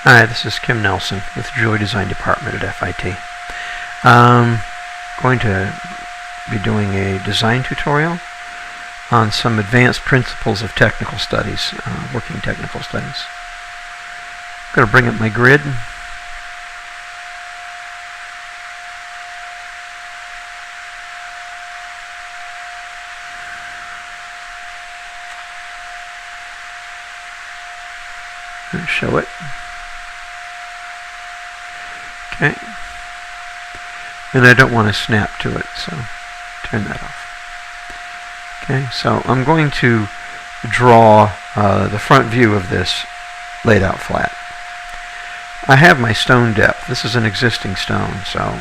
Hi, this is Kim Nelson with Jewelry Design Department at FIT. I'm going to be doing a design tutorial on some advanced principles of technical studies, working technical studies. I'm going to bring up my grid. And show it. Okay. And I don't want to snap to it, so turn that off. Okay, so I'm going to draw the front view of this laid out flat. I have my stone depth. This is an existing stone, so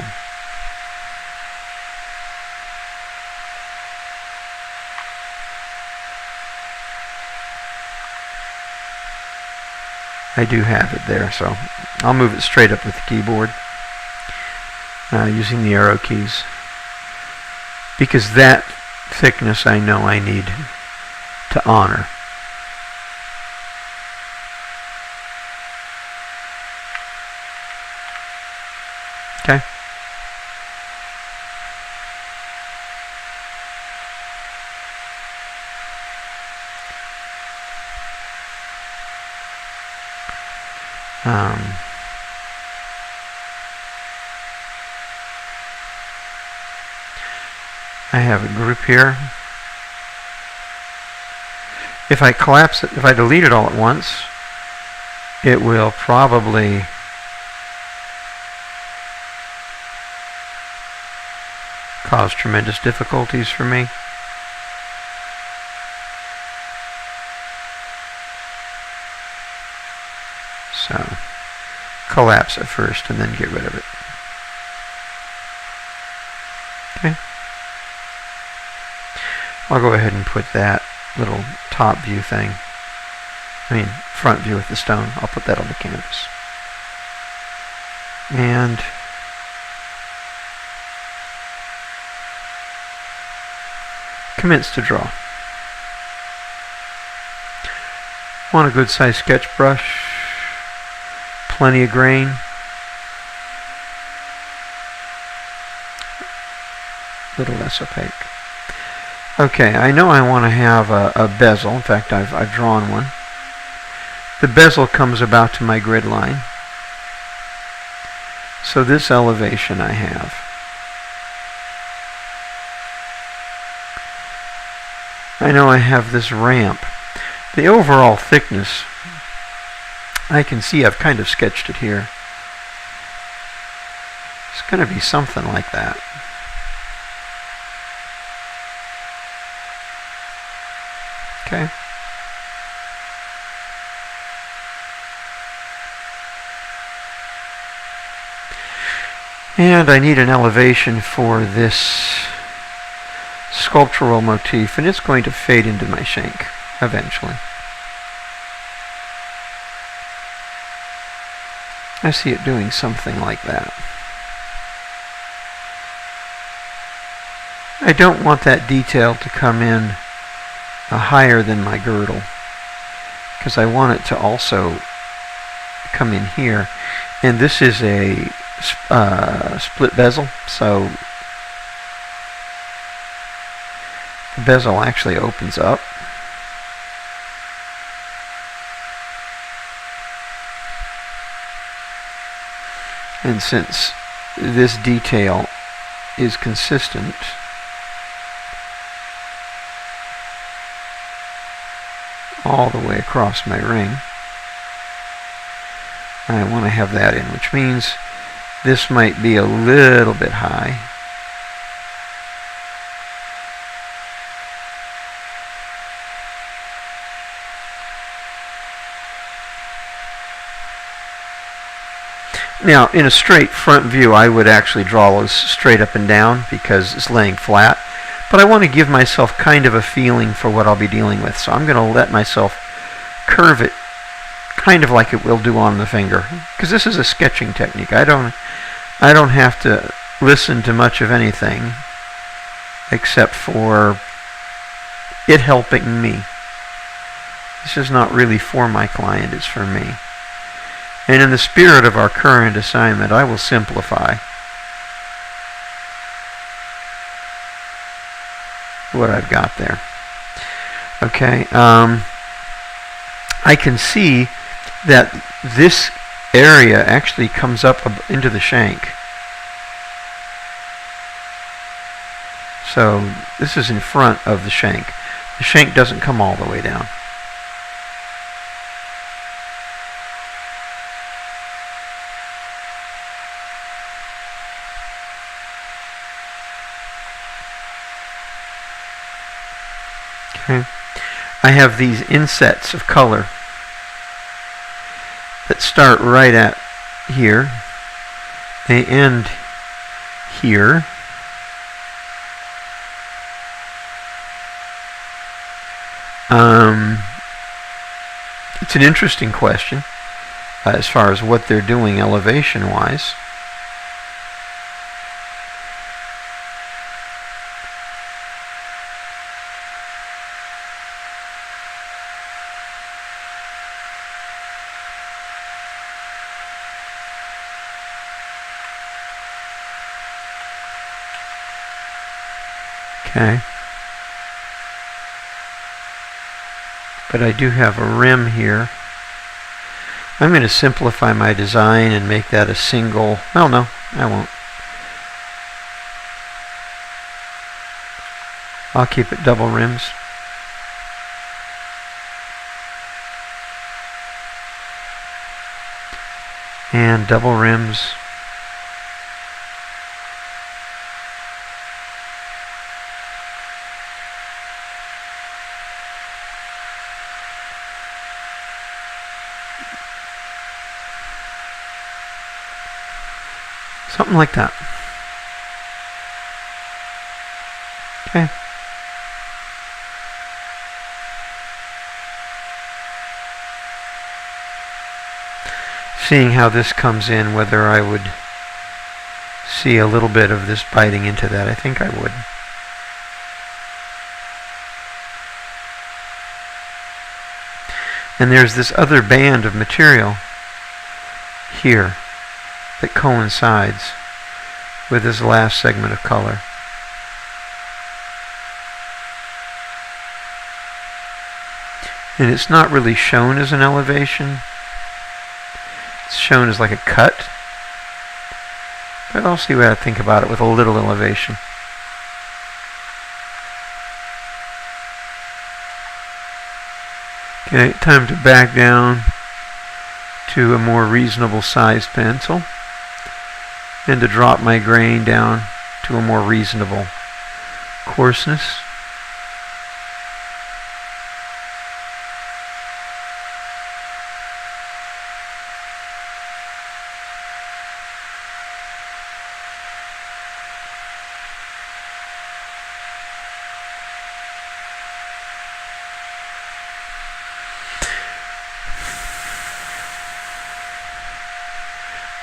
I do have it there, so I'll move it straight up with the keyboard using the arrow keys, because that thickness I know I need to honor. Okay. I have a group here. If I collapse it, if I delete it all at once, it will probably cause tremendous difficulties for me. So, collapse it first and then get rid of it. Okay. I'll go ahead and put that little top view thing, front view with the stone, I'll put that on the canvas. And commence to draw. Want a good size sketch brush, plenty of grain. A little less opaque. Okay, I know I want to have a bezel. In fact, I've drawn one. The bezel comes about to my grid line. So this elevation I have. I know I have this ramp. The overall thickness, I can see I've kind of sketched it here. It's going to be something like that. Okay. And I need an elevation for this sculptural motif, and it's going to fade into my shank eventually. I see it doing something like that. I don't want that detail to come in higher than my girdle, because I want it to also come in here. And this is a split bezel, so the bezel actually opens up. And since this detail is consistent, all the way across my ring, I want to have that in, which means this might be a little bit high. Now, in a straight front view, I would actually draw those straight up and down because it's laying flat. But I want to give myself kind of a feeling for what I'll be dealing with. So I'm going to let myself curve it kind of like it will do on the finger. Because this is a sketching technique. I don't have to listen to much of anything except for it helping me. This is not really for my client, it's for me. And in the spirit of our current assignment, I will simplify what I've got there. Okay, I can see that this area actually comes up into the shank. So this is in front of the shank. The shank doesn't come all the way down. Okay. I have these insets of color that start right at here. They end here. It's an interesting question as far as what they're doing elevation-wise. Okay. But I do have a rim here. I'm going to simplify my design and make that a single. Well, no, I won't. I'll keep it double rims. And double rims. Something like that. Okay. Seeing how this comes in, whether I would see a little bit of this biting into that. I think I would. And there's this other band of material here that coincides with this last segment of color. And it's not really shown as an elevation. It's shown as like a cut. But I'll see what I think about it with a little elevation. Okay, time to back down to a more reasonable sized pencil and to drop my grain down to a more reasonable coarseness.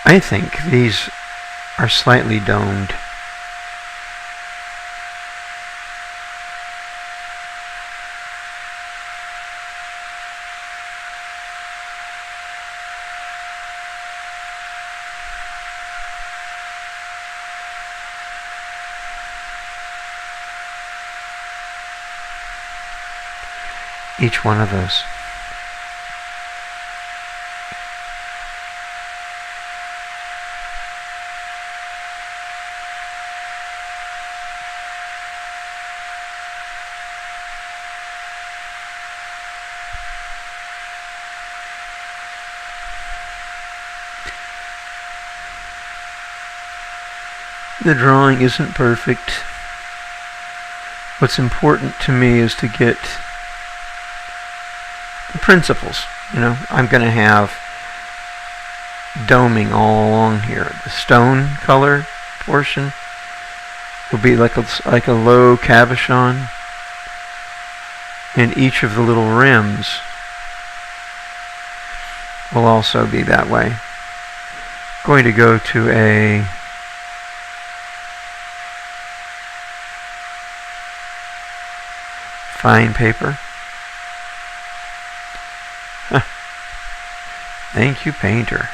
I think these are slightly domed. Each one of those. The drawing isn't perfect. What's important to me is to get the principles. You know, I'm going to have doming all along here. The stone color portion will be like a low cabochon, and each of the little rims will also be that way. Going to go to a fine paper. Thank you, Painter,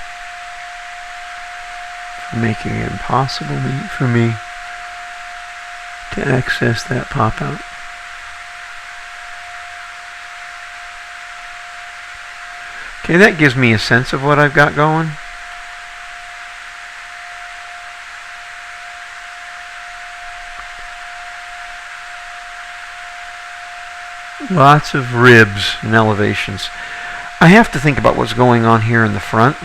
for making it impossible for me to access that pop-out. Okay, that gives me a sense of what I've got going. Lots of ribs and elevations. I have to think about what's going on here in the front.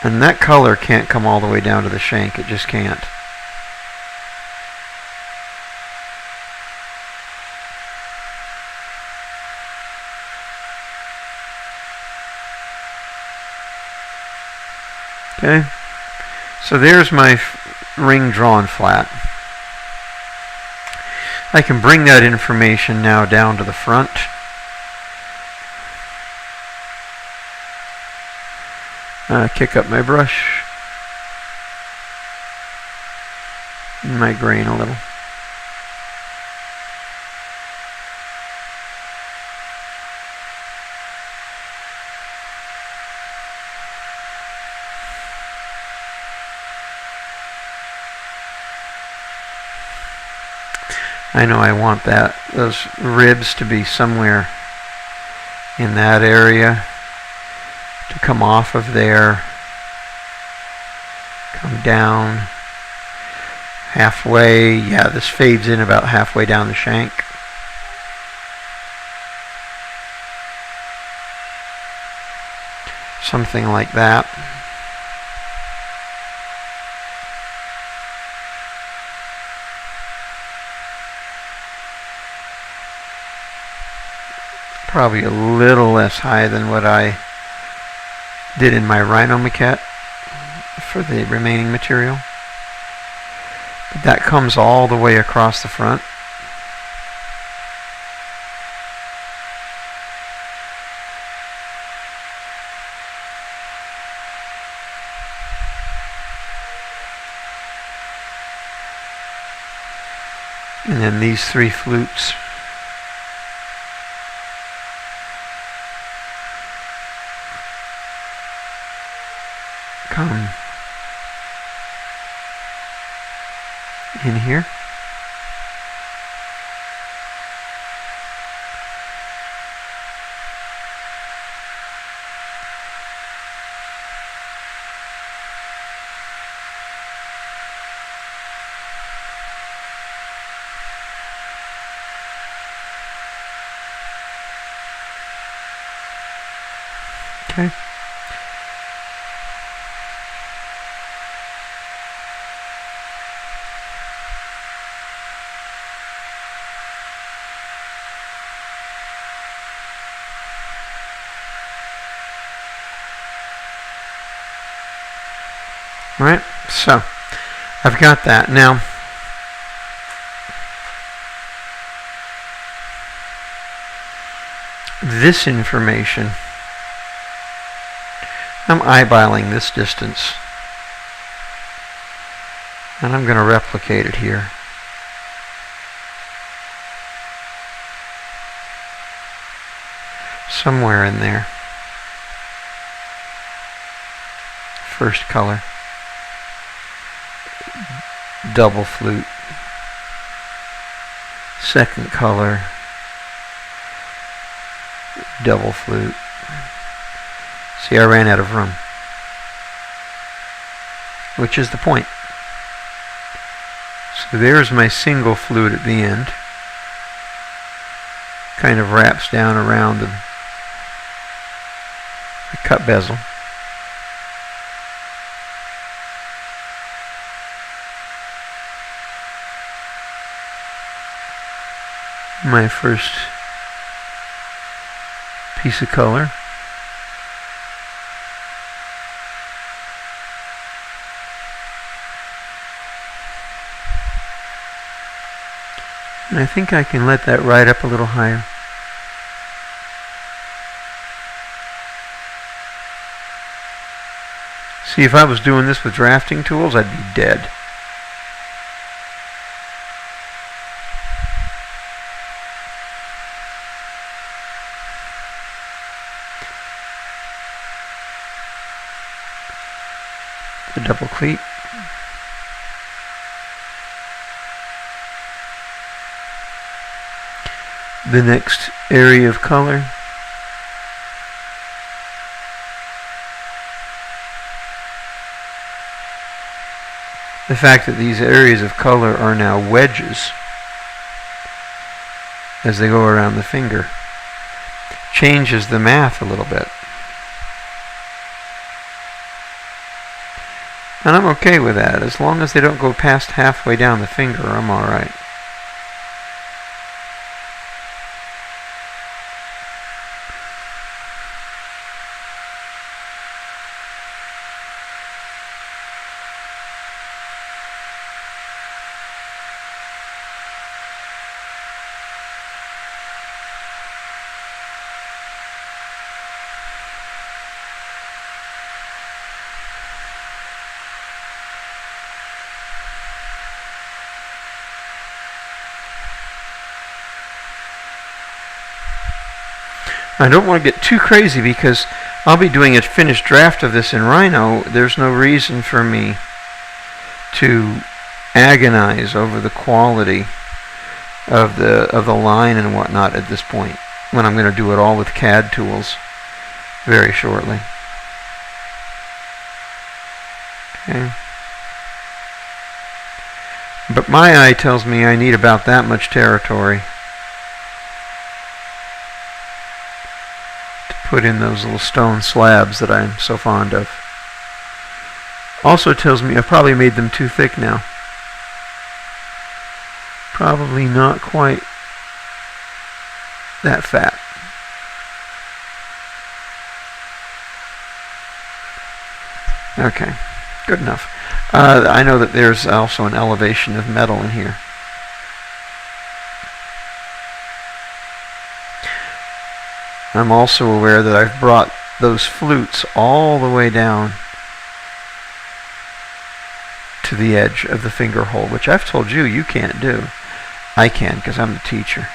And that color can't come all the way down to the shank. It just can't. Okay. So there's my ring drawn flat. I can bring that information now down to the front. Kick up my brush. My grain a little. I know I want those ribs to be somewhere in that area, to come off of there, come down halfway. Yeah, this fades in about halfway down the shank. Something like that. Probably a little less high than what I did in my rhino maquette for the remaining material. But that comes all the way across the front. And then these three flutes come in here. Okay. All right, so I've got that. Now, this information, I'm eyeballing this distance, and I'm going to replicate it here. Somewhere in there. First color. Double flute. Second color. Double flute. See, I ran out of room, which is the point. So there's my single flute at the end. Kind of wraps down around the cut bezel. My first piece of color. And I think I can let that ride up a little higher. See, if I was doing this with drafting tools, I'd be dead. the double cleat. The next area of color. The fact that these areas of color are now wedges as they go around the finger changes the math a little bit. And I'm okay with that. As long as they don't go past halfway down the finger, I'm alright. I don't want to get too crazy because I'll be doing a finished draft of this in Rhino. There's no reason for me to agonize over the quality of the line and whatnot at this point, when I'm going to do it all with CAD tools very shortly. Okay. But my eye tells me I need about that much territory put in those little stone slabs that I'm so fond of. Also tells me I've probably made them too thick now. Probably not quite that fat. Okay, good enough. I know that there's also an elevation of metal in here. I'm also aware that I've brought those flutes all the way down to the edge of the finger hole, which I've told you you can't do. I can, because I'm the teacher.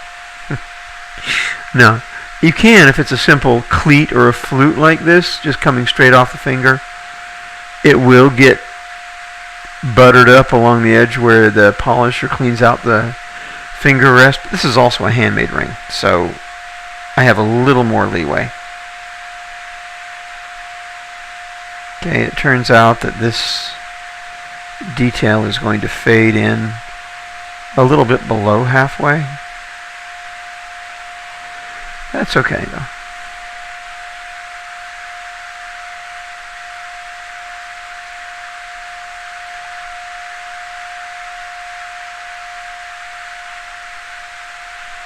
No, you can if it's a simple cleat or a flute like this, just coming straight off the finger. It will get buttered up along the edge where the polisher cleans out the finger rest. This is also a handmade ring, so I have a little more leeway. Okay, it turns out that this detail is going to fade in a little bit below halfway. That's okay though.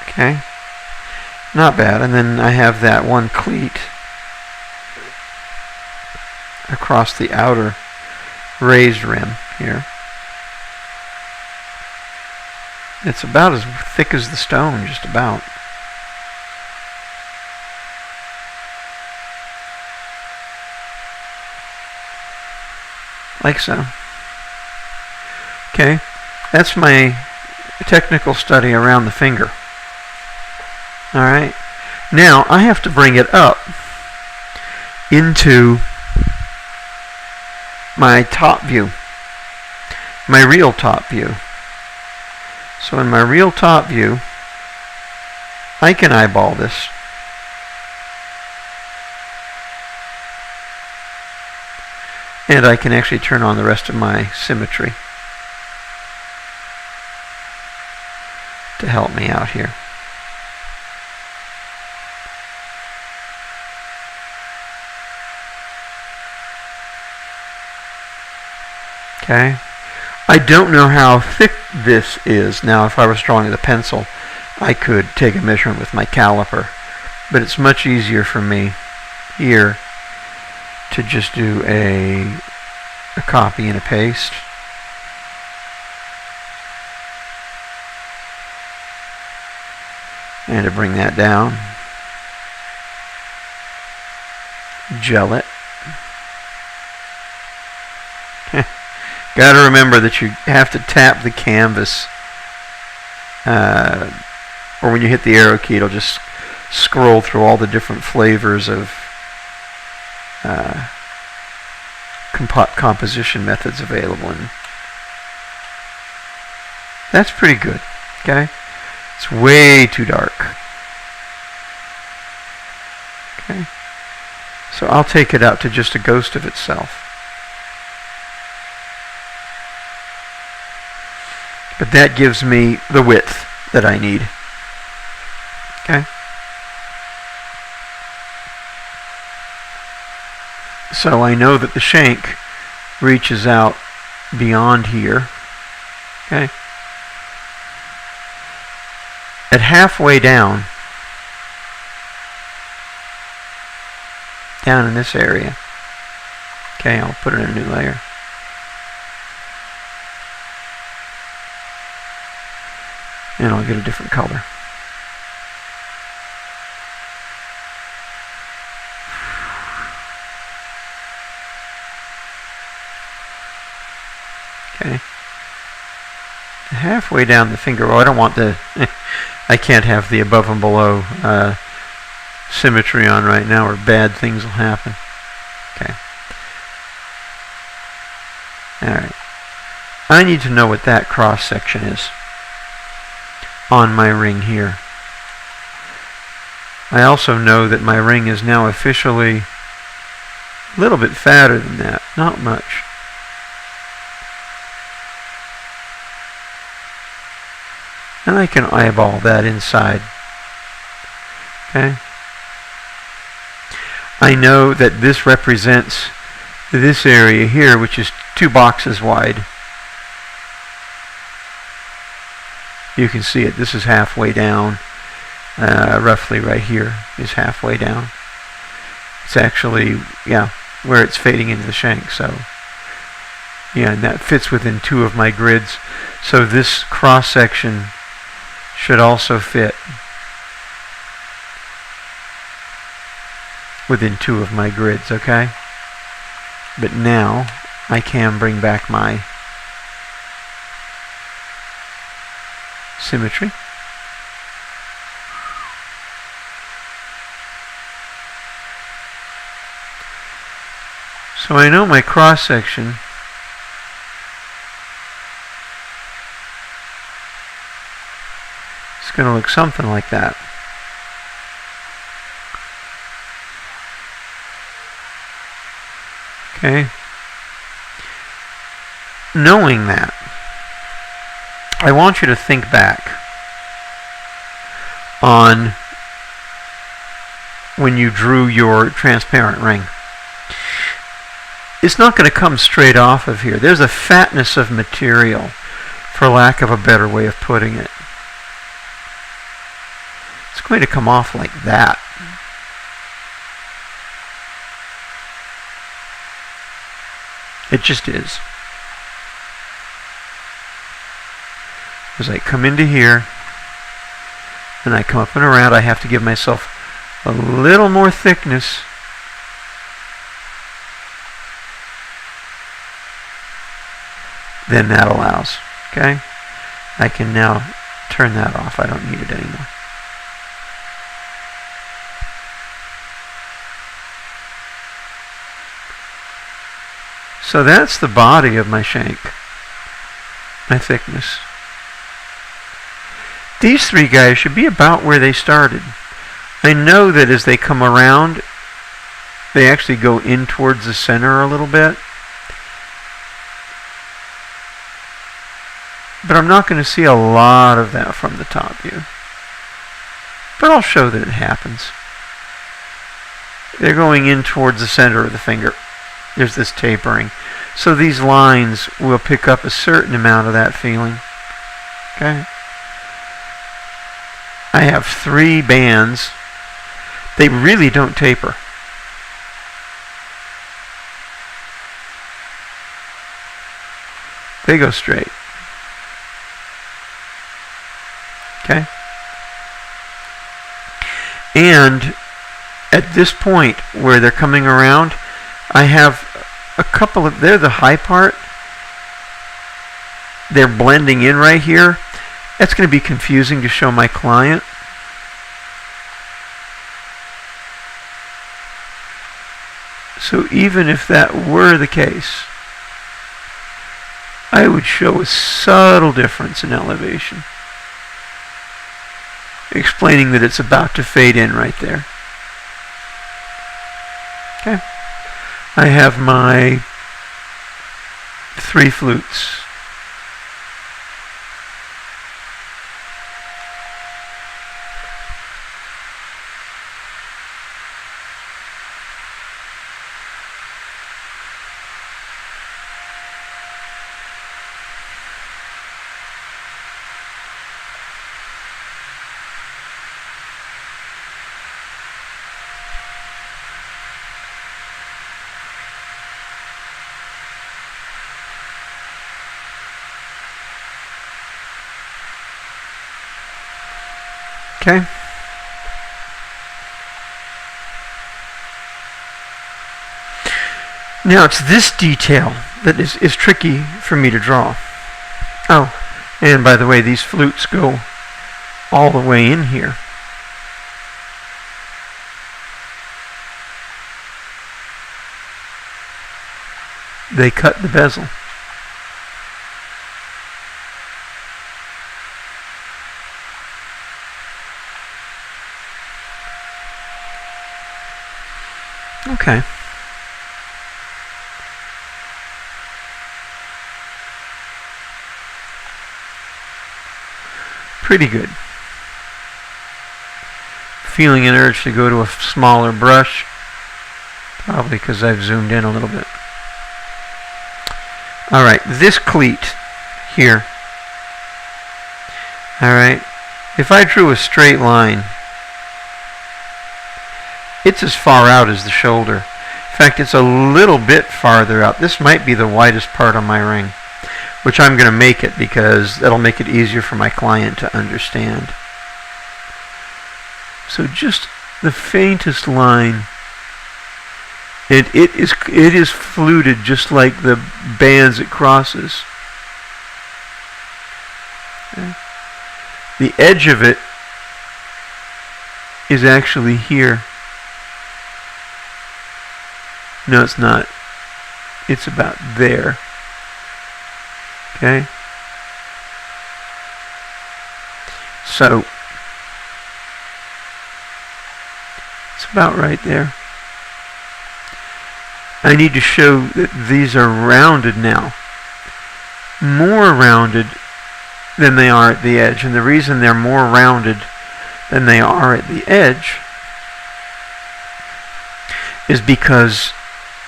Okay, not bad. And then I have that one cleat across the outer raised rim here. It's about as thick as the stone, just about. Like so. Okay, that's my technical study around the finger. Alright, now I have to bring it up into my top view, my real top view. So in my real top view, I can eyeball this. And I can actually turn on the rest of my symmetry to help me out here. Okay, I don't know how thick this is. Now, if I was drawing with a pencil, I could take a measurement with my caliper, but it's much easier for me here to just do a copy and a paste. And to bring that down, gel it. Got to remember that you have to tap the canvas, or when you hit the arrow key, it'll just scroll through all the different flavors of composition methods available. And that's pretty good. Okay? It's way too dark. Okay? So I'll take it out to just a ghost of itself. But that gives me the width that I need. Okay? So I know that the shank reaches out beyond here. Okay? At halfway down in this area. Okay, I'll put it in a new layer. And I'll get a different color. Okay. Halfway down the finger. Oh, I don't want the... I can't have the above and below symmetry on right now, or bad things will happen. Okay. Alright. I need to know what that cross section is on my ring here. I also know that my ring is now officially a little bit fatter than that. Not much. And I can eyeball that inside. Okay? I know that this represents this area here, which is 2 boxes wide. You can see it. This is halfway down. Roughly right here is halfway down. It's actually, yeah, where it's fading into the shank. So, yeah, and that fits within 2 of my grids. So this cross section should also fit within 2 of my grids, okay? But now I can bring back my symmetry. So I know my cross section is going to look something like that. Okay. Knowing that, I want you to think back on when you drew your transparent ring. It's not going to come straight off of here. There's a fatness of material, for lack of a better way of putting it. It's going to come off like that. It just is. As I come into here, and I come up and around, I have to give myself a little more thickness. Than that allows. Okay? I can now turn that off. I don't need it anymore. So that's the body of my shank. My thickness. These 3 guys should be about where they started. I know that as they come around, they actually go in towards the center a little bit. But I'm not going to see a lot of that from the top view. But I'll show that it happens. They're going in towards the center of the finger. There's this tapering. So these lines will pick up a certain amount of that feeling. Okay? I have 3 bands. They really don't taper. They go straight. Okay? And at this point where they're coming around, I have a couple of, they're the high part. They're blending in right here. That's going to be confusing to show my client. So even if that were the case, I would show a subtle difference in elevation, explaining that it's about to fade in right there. Okay. I have my 3 flutes. Okay. Now it's this detail that is tricky for me to draw. Oh, and by the way, these flutes go all the way in here. They cut the bezel. Okay. Pretty good. Feeling an urge to go to a smaller brush, probably because I've zoomed in a little bit. Alright, this cleat here. Alright, if I drew a straight line, it's as far out as the shoulder. In fact, it's a little bit farther out. This might be the widest part on my ring, which I'm going to make it because that'll make it easier for my client to understand. So just the faintest line, and it is fluted just like the bands it crosses. Okay. The edge of it is actually here. No, it's not. It's about there. Okay? So, it's about right there. I need to show that these are rounded now. More rounded than they are at the edge. And the reason they're more rounded than they are at the edge is because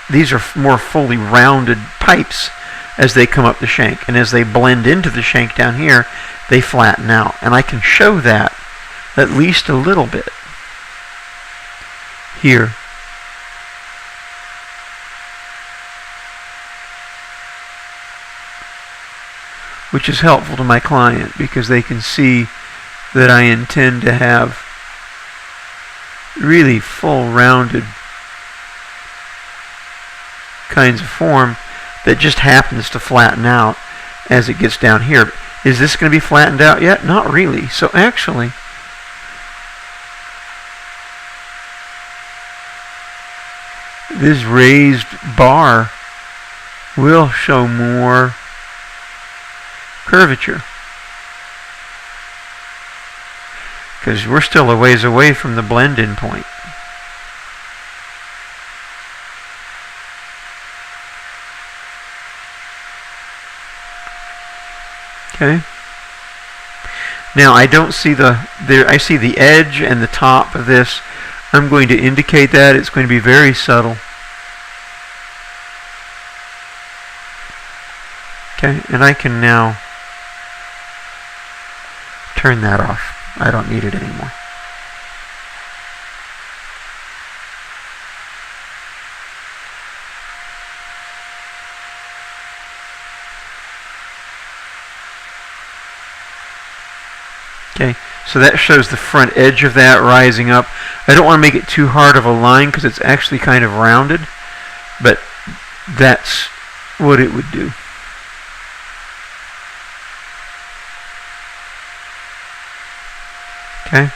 these are more fully rounded pipes as they come up the shank. And as they blend into the shank down here, they flatten out. And I can show that at least a little bit here. Which is helpful to my client because they can see that I intend to have really full rounded kinds of form that just happens to flatten out as it gets down here. Is this going to be flattened out yet? Not really. So actually, this raised bar will show more curvature because we're still a ways away from the blend-in point. Okay. Now I don't see I see the edge and the top of this. I'm going to indicate that. It's going to be very subtle. Okay, and I can now turn that off. I don't need it anymore. Okay, so that shows the front edge of that rising up. I don't want to make it too hard of a line because it's actually kind of rounded, but that's what it would do. Okay.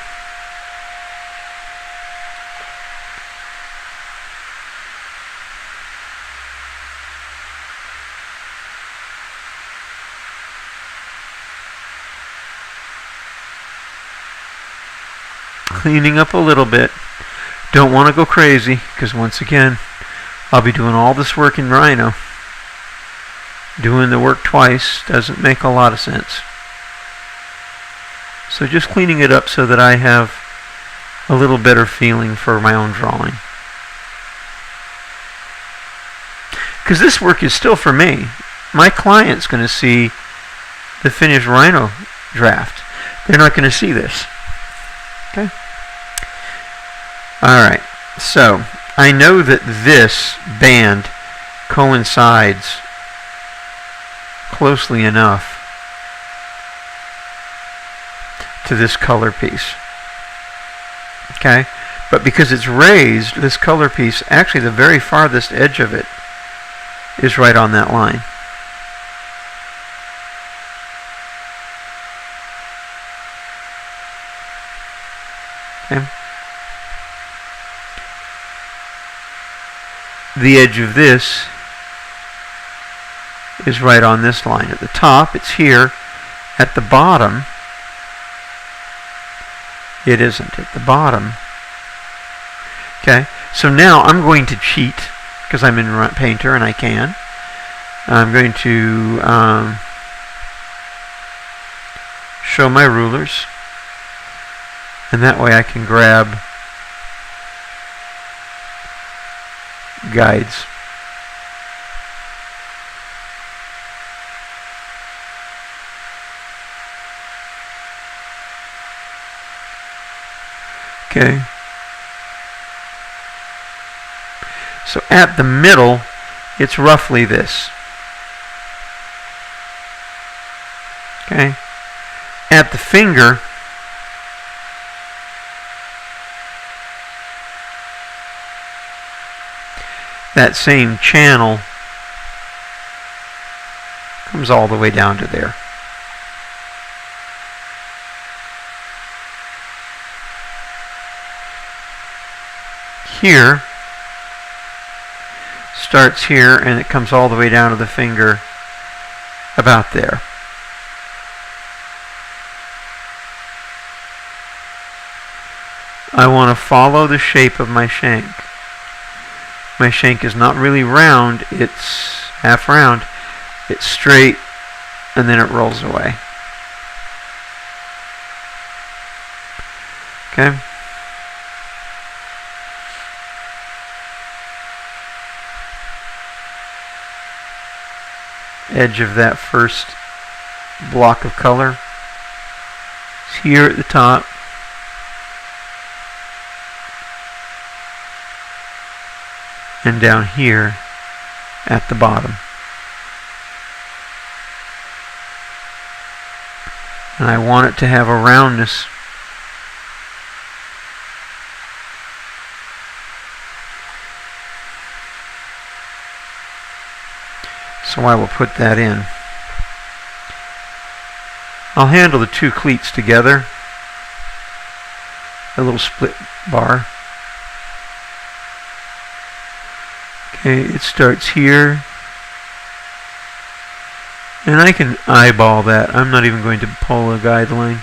cleaning up a little bit. Don't want to go crazy, because once again, I'll be doing all this work in Rhino. Doing the work twice doesn't make a lot of sense. So just cleaning it up so that I have a little better feeling for my own drawing. Because this work is still for me. My client's going to see the finished Rhino draft. They're not going to see this. Okay? Alright, so I know that this band coincides closely enough to this color piece. Okay? But because it's raised, this color piece, actually the very farthest edge of it is right on that line. Okay? The edge of this is right on this line. At the top, it's here. At the bottom, it isn't. At the bottom. Okay, so now I'm going to cheat, because I'm in Painter and I can. I'm going to show my rulers, and that way I can grab guides. Okay. So at the middle, it's roughly this. Okay. At the finger, that same channel comes all the way down to there. Here starts here and it comes all the way down to the finger about there. I want to follow the shape of my shank. My shank is not really round, it's half round. It's straight and then it rolls away. Okay? Edge of that first block of color is here at the top. And down here at the bottom. And I want it to have a roundness. So I will put that in. I'll handle the two cleats together. A little split bar. Okay, it starts here. And I can eyeball that. I'm not even going to pull a guideline.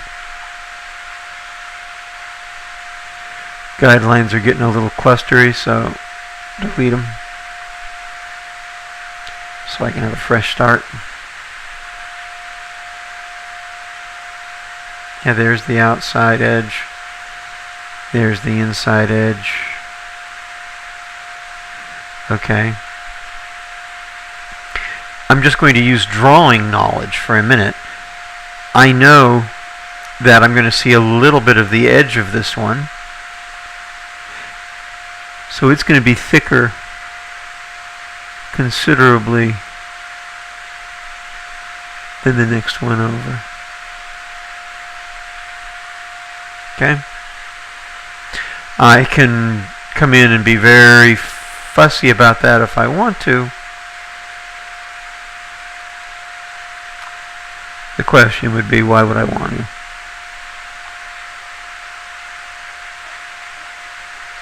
Guidelines are getting a little clustery, so delete them. So I can have a fresh start. Yeah, there's the outside edge. There's the inside edge. Okay. I'm just going to use drawing knowledge for a minute. I know that I'm going to see a little bit of the edge of this one. So it's going to be thicker considerably than the next one over. Okay? I can come in and be very fussy about that if I want to. The question would be, why would I want to?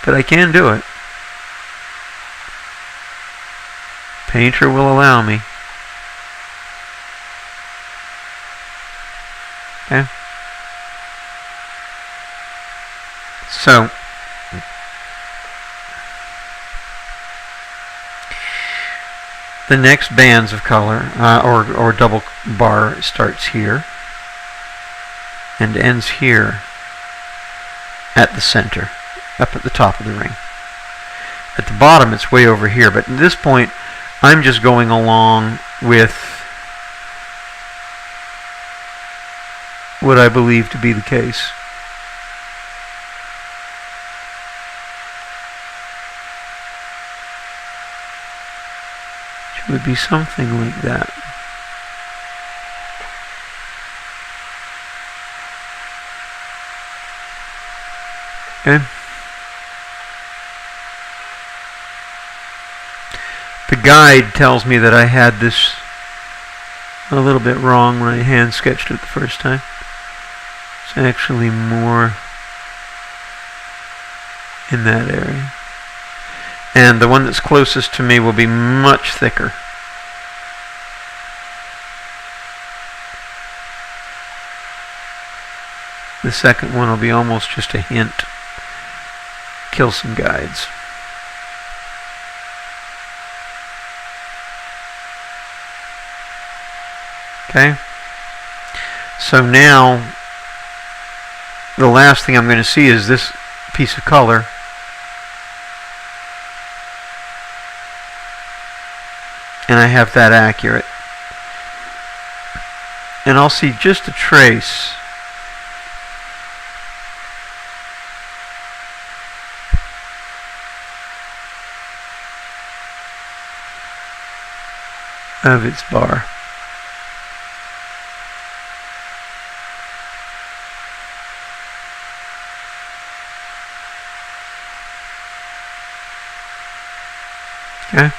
But I can do it. Painter will allow me. Okay? So the next bands of color, or double bar, starts here and ends here at the center, up at the top of the ring. At the bottom, it's way over here, but at this point, I'm just going along with what I believe to be the case. It would be something like that. Okay. The guide tells me that I had this a little bit wrong when I hand sketched it the first time. It's actually more in that area. And the one that's closest to me will be much thicker. The second one will be almost just a hint. Kill some guides. Okay? So now, the last thing I'm going to see is this piece of color. And I have that accurate. And I'll see just a trace of its bar. Okay.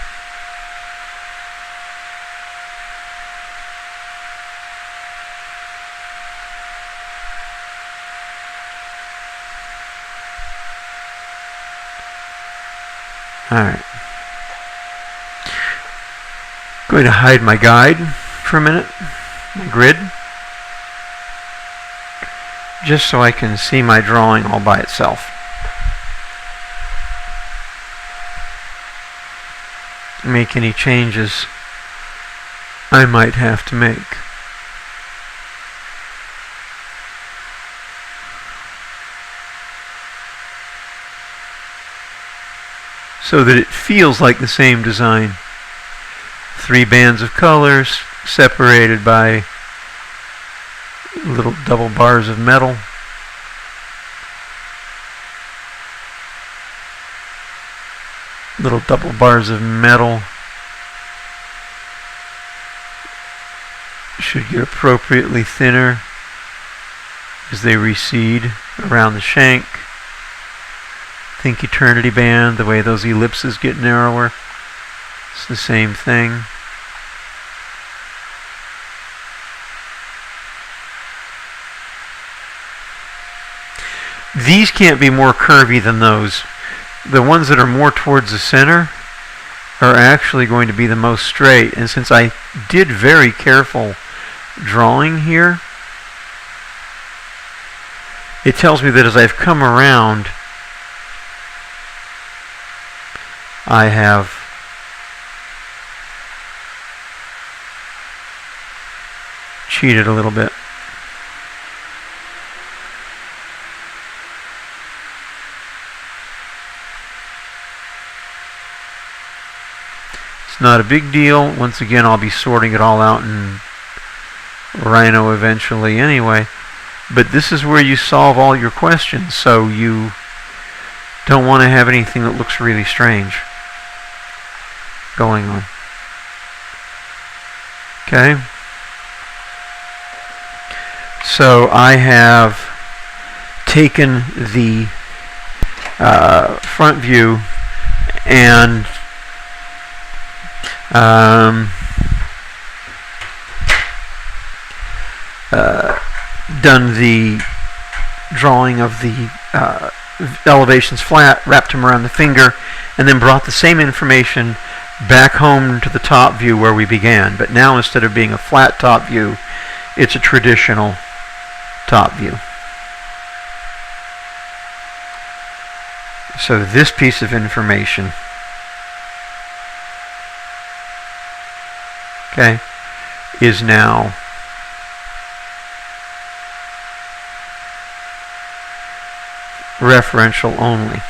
Alright. Going to hide my guide for a minute, my grid, just so I can see my drawing all by itself. Make any changes I might have to make. So that it feels like the same design. 3 bands of colors separated by little double bars of metal. Little double bars of metal should get appropriately thinner as they recede around the shank. Think eternity band, the way those ellipses get narrower. It's the same thing. These can't be more curvy than those. The ones that are more towards the center are actually going to be the most straight. And since I did very careful drawing here, it tells me that as I've come around, I have cheated a little bit. It's not a big deal. Once again, I'll be sorting it all out in Rhino eventually anyway. But this is where you solve all your questions, so you don't want to have anything that looks really strange going on. Okay? So I have taken the front view and done the drawing of the elevations flat, wrapped them around the finger, and then brought the same information back home to the top view where we began. But now, instead of being a flat top view, it's a traditional top view. So this piece of information, okay, is now referential only.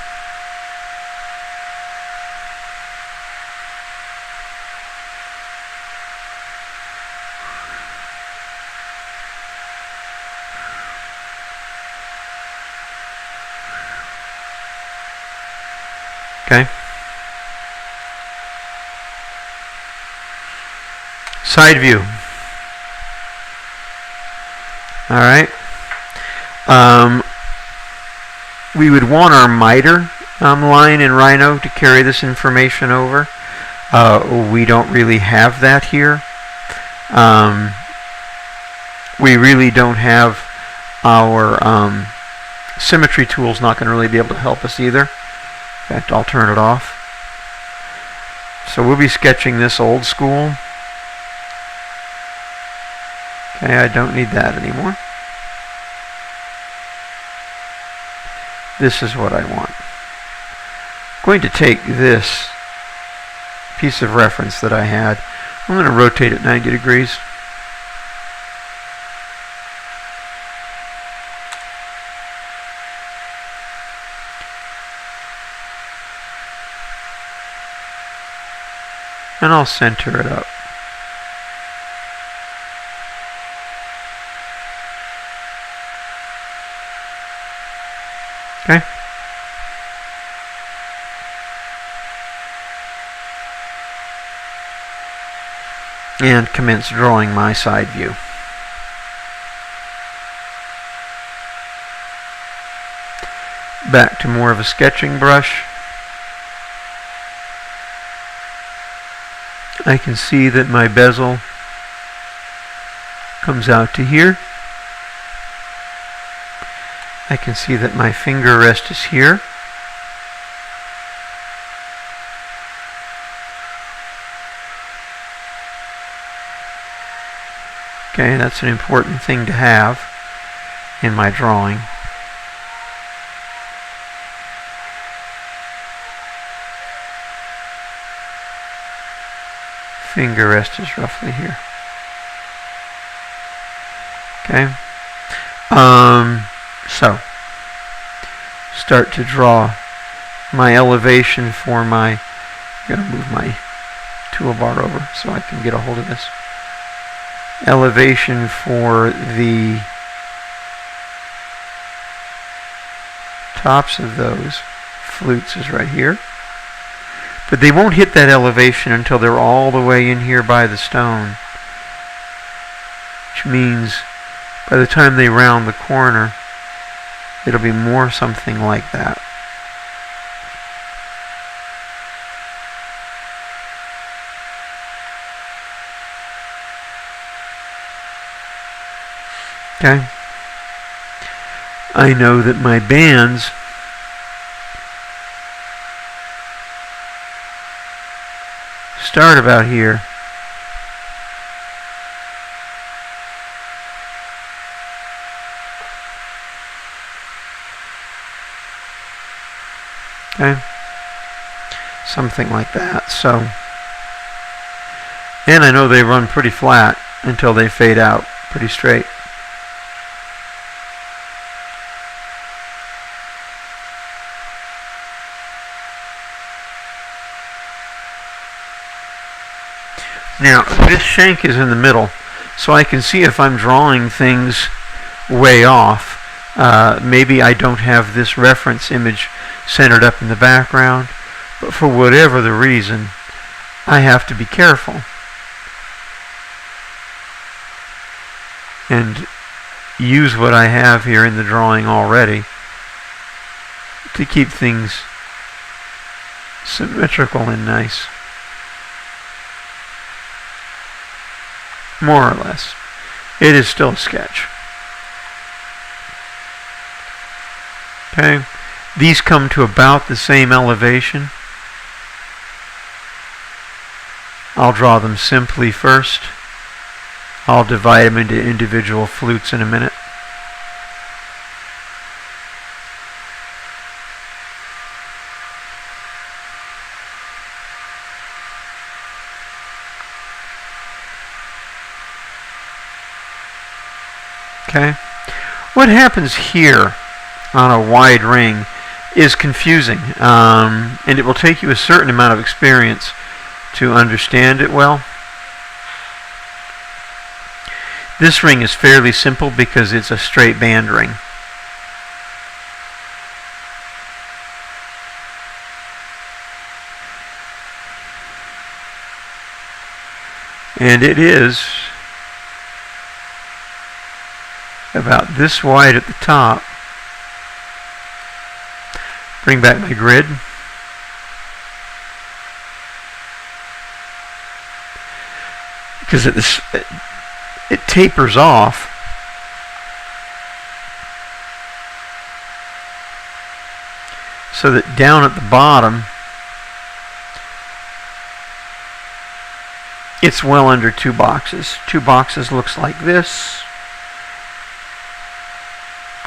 Okay. Side view. All right. We would want our miter line in Rhino to carry this information over. We don't really have that here. We really don't have our symmetry tool's not going to really be able to help us either. In fact, I'll turn it off. So we'll be sketching this old school. Okay, I don't need that anymore. This is what I want. I'm going to take this piece of reference that I had. I'm going to rotate it 90 degrees. And I'll center it up. Okay. And commence drawing my side view. Back to more of a sketching brush. I can see that my bezel comes out to here. I can see that my finger rest is here. Okay, that's an important thing to have in my drawing. Finger rest is roughly here. Okay. So start to draw my elevation for my. I'm going to move my toolbar over so I can get a hold of this. Elevation for the tops of those flutes is right here. But they won't hit that elevation until they're all the way in here by the stone. Which means by the time they round the corner, it'll be more something like that. Okay. I know that my bands start about here. Okay. Something like that. So, and I know they run pretty flat until they fade out pretty straight. Now, this shank is in the middle, so I can see if I'm drawing things way off. Maybe I don't have this reference image centered up in the background, but for whatever the reason, I have to be careful and use what I have here in the drawing already to keep things symmetrical and nice. More or less. It is still a sketch. Okay. These come to about the same elevation. I'll draw them simply first. I'll divide them into individual flutes in a minute. Okay. What happens here on a wide ring is confusing, and it will take you a certain amount of experience to understand it well. This ring is fairly simple because it's a straight band ring. And it is about this wide at the top. Bring back my grid. Because it tapers off. So that down at the bottom, it's well under 2 boxes. 2 boxes looks like this.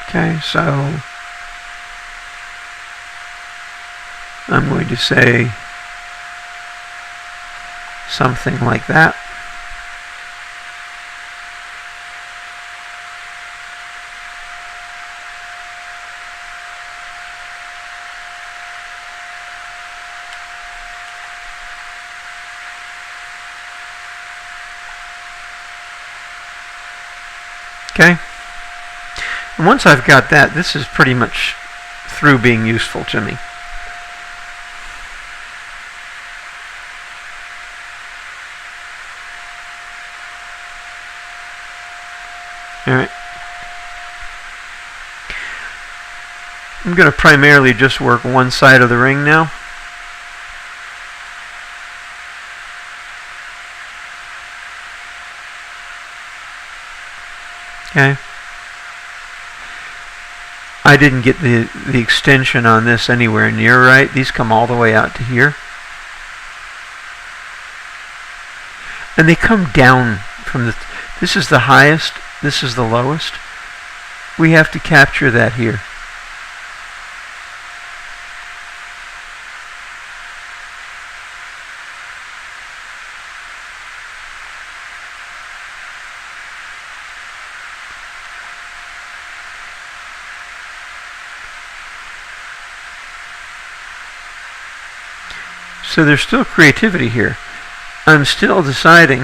Okay, so I'm going to say something like that. Okay, and once I've got that, this is pretty much through being useful to me. Alright. I'm going to primarily just work one side of the ring now. Okay. I didn't get the extension on this anywhere near right. These come all the way out to here. And they come down from the... This is the highest. This is the lowest. We have to capture that here. So there's still creativity here. I'm still deciding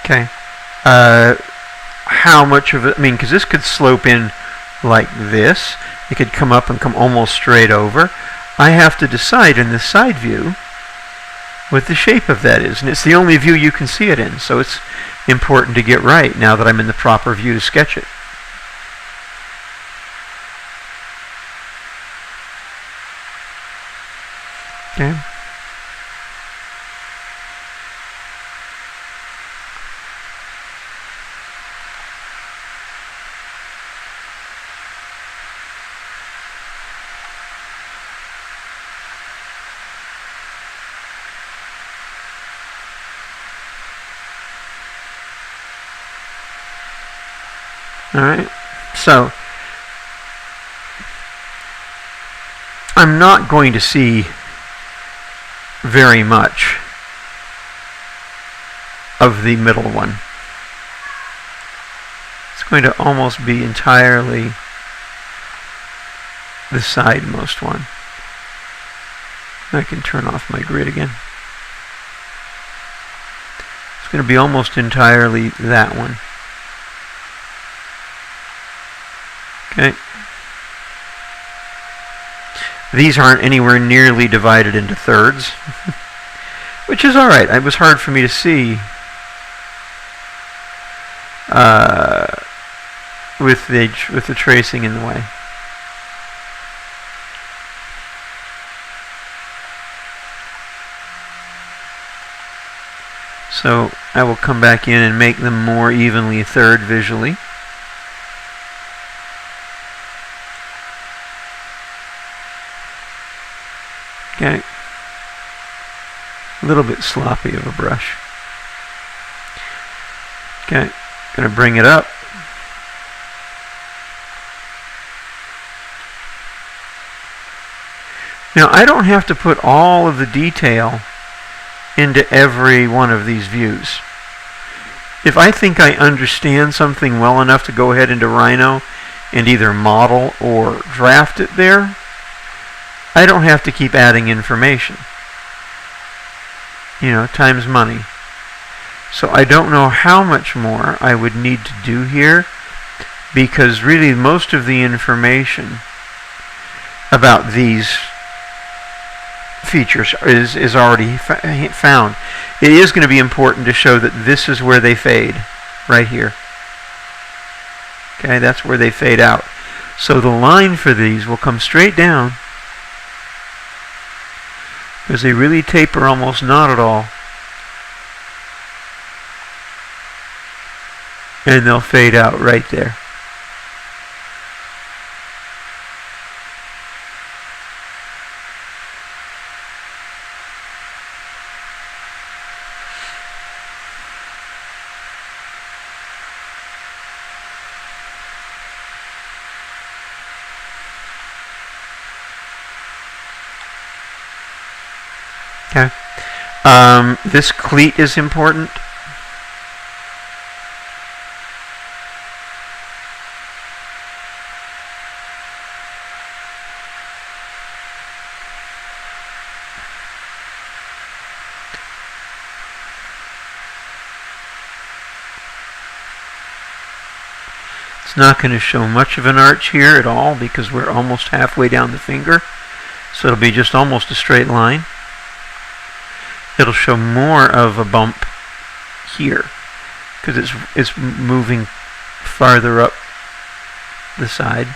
okay, how much of it, I mean, because this could slope in like this. It could come up and come almost straight over. I have to decide in the side view what the shape of that is, and it's the only view you can see it in, so it's important to get right now that I'm in the proper view to sketch it. Okay. Alright, so I'm not going to see very much of the middle one. It's going to almost be entirely the sidemost one. I can turn off my grid again. It's going to be almost entirely that one. Okay. These aren't anywhere nearly divided into thirds, which is alright. It was hard for me to see with the tracing in the way. So I will come back in and make them more evenly third visually. Okay, a little bit sloppy of a brush. Okay, gonna bring it up. Now, I don't have to put all of the detail into every one of these views. If I think I understand something well enough to go ahead into Rhino and either model or draft it there, I don't have to keep adding information. Time's money. So I don't know how much more I would need to do here, because really most of the information about these features is already found. It is going to be important to show that this is where they fade, right here. Okay, that's where they fade out. So the line for these will come straight down, because they really taper almost not at all. And they'll fade out right there. Okay. This cleat is important. It's not going to show much of an arch here at all because we're almost halfway down the finger. So it'll be just almost a straight line. It'll show more of a bump here because it's moving farther up the side.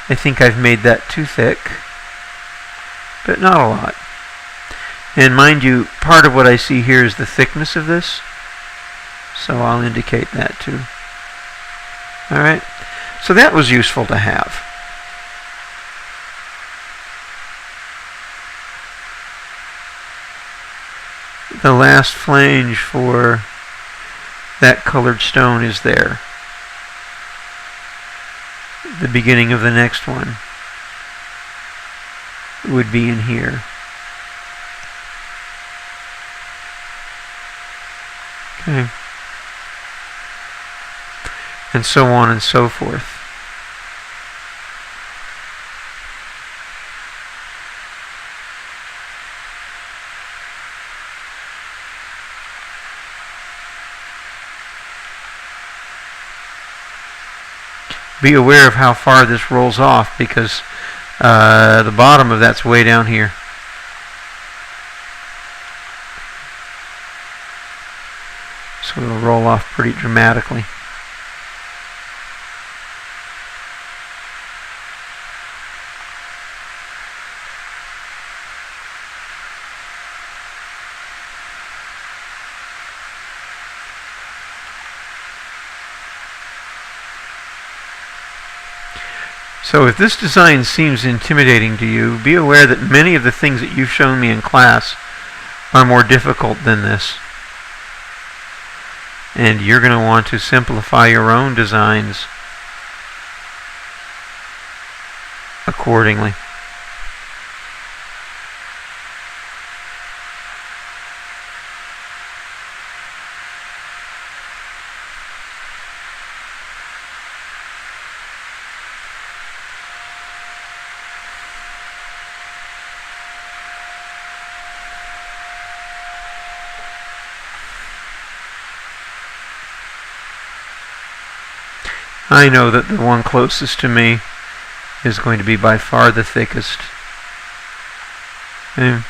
I think I've made that too thick, but not a lot. And mind you, part of what I see here is the thickness of this, so I'll indicate that too. Alright, so that was useful to have. The last flange for that colored stone is there. The beginning of the next one would be in here. Okay. And so on and so forth. Be aware of how far this rolls off because the bottom of that's way down here. So it'll roll off pretty dramatically. So if this design seems intimidating to you, be aware that many of the things that you've shown me in class are more difficult than this. And you're going to want to simplify your own designs accordingly. I know that the one closest to me is going to be by far the thickest. Okay.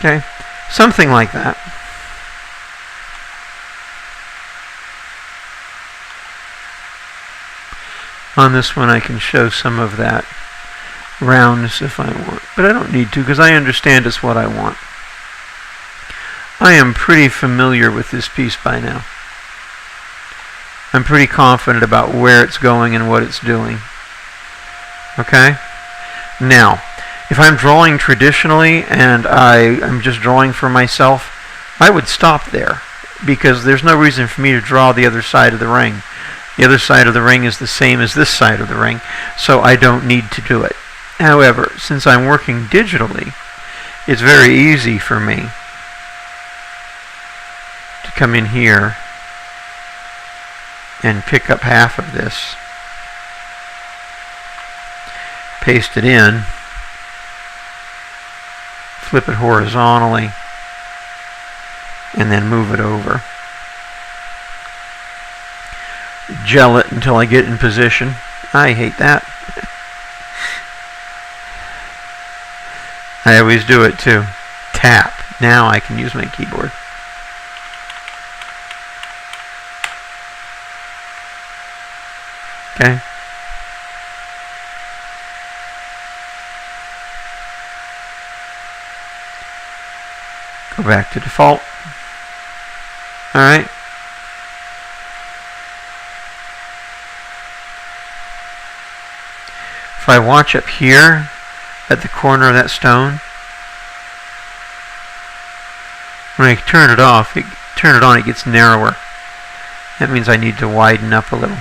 Okay, something like that. On this one I can show some of that roundness if I want, but I don't need to because I understand it's what I want. I am pretty familiar with this piece by now. I'm pretty confident about where it's going and what it's doing. Okay? Now, if I'm drawing traditionally and I'm just drawing for myself, I would stop there, because there's no reason for me to draw the other side of the ring. The other side of the ring is the same as this side of the ring, so I don't need to do it. However, since I'm working digitally, it's very easy for me to come in here and pick up half of this, paste it in, flip it horizontally, and then move it over. Gel it until I get in position. I hate that. I always do it too. Tap. Now I can use my keyboard. Okay. Go back to default. Alright. If I watch up here at the corner of that stone, when I turn it off, turn it on, it gets narrower. That means I need to widen up a little.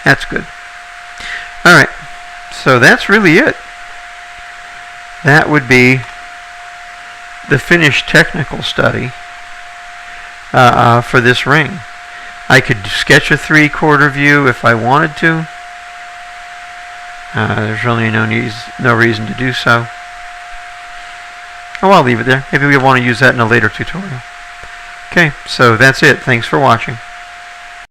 That's good. Alright, so that's really it. That would be the finished technical study for this ring. I could sketch a 3/4 view if I wanted to. There's really no reason to do so. Oh, I'll leave it there. Maybe we want to use that in a later tutorial. Okay, so that's it. Thanks for watching.